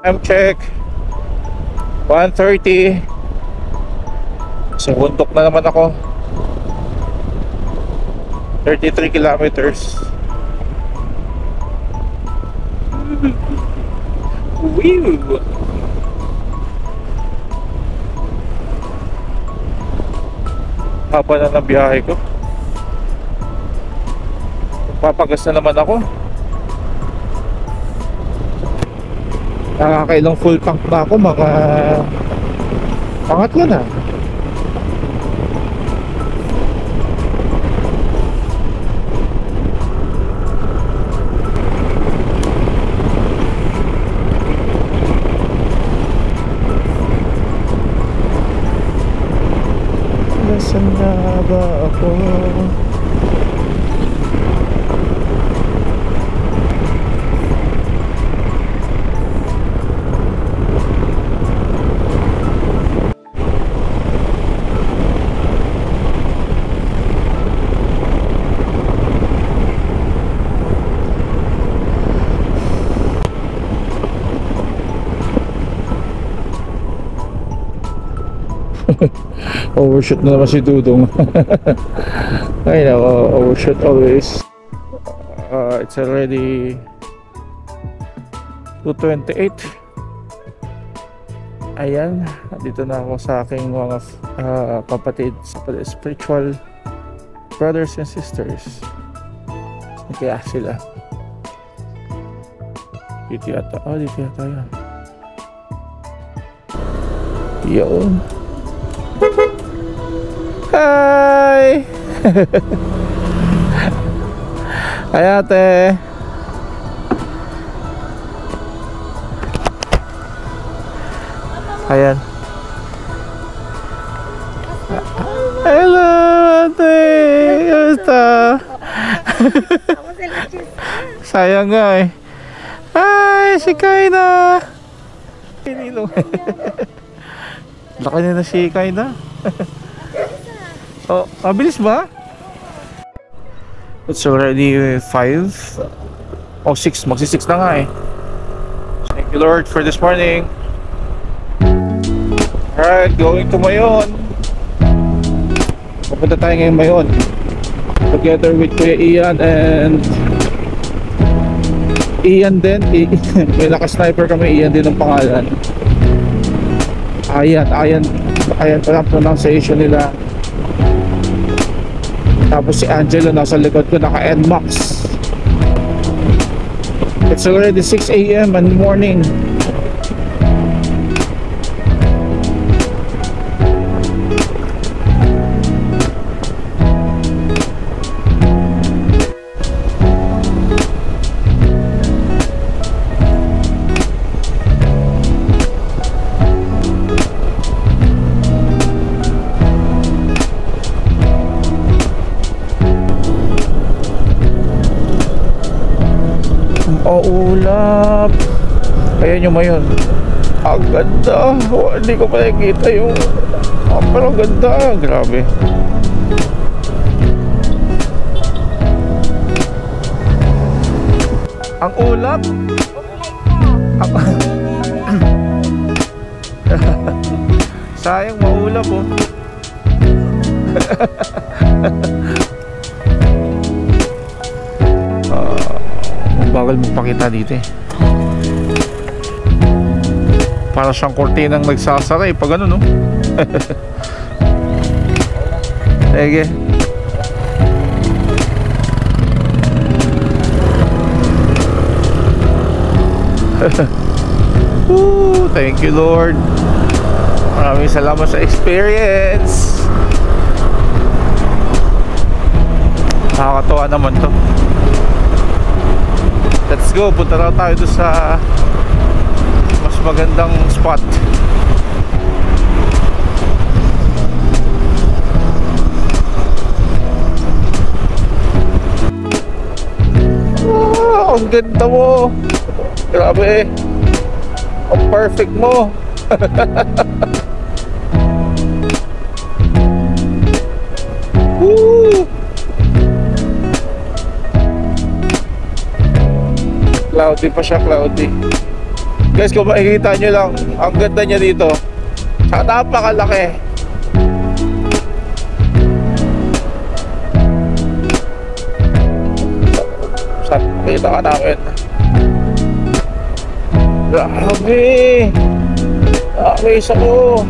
Time check 1:30. Sa bundok na naman ako. 33 kilometers. Woo! Haba na ng biyahe ko. Papagas na naman ako. Nakakailang full tank na ako, mga pangatlo na. Nasaan na ba ako? Overshoot na naman si Dudong. Ay nako, overshoot always. It's already 2:28. Ayan, dito na ako sa aking mga kapatid, spiritual brothers and sisters. Kaya sila dito yata. Oh, dito yata yan. Yun. Hi! Hi ate! Ayan. Hello ate! Kamusta? Sayang nga eh. Hi! Si Kaina! Laki na si Kaina. Oh, mabilis ba? It's already 5 o 6, magsi-6 na nga eh. Thank you Lord for this morning. Alright, going to Mayon. Pupunta tayo ngayon Mayon, together with Kuya Ian and Ian din. May naka-sniper kami, Ian din ang pangalan. Ayan pala ang pronunciation nila. Tapos si Angelo nasa likod ko, naka NMAX. It's already 6 AM in the morning. Ulap. Ayan yung Mayon. Ang ganda. Hindi ko pa nakikita yung pero ganda. Grabe. Ang ulap. Sayang maulap oh. Bagal mo pakita dito eh. Para siyang kortinang nagsasara eh pag ano no. Sige. Thank you Lord. Maraming salamat sa experience. Nakakatuwa naman to. Let's go, punta na tayo doon sa mas magandang spot. Ang ganda mo. Grabe. Ang perfect mo. Woo! Cloudy pa siya, cloudy. Guys, kung makikita nyo lang, ang ganda niya dito. Saka napakalaki. Saan makita ka namin? Grabe! Amaze ako!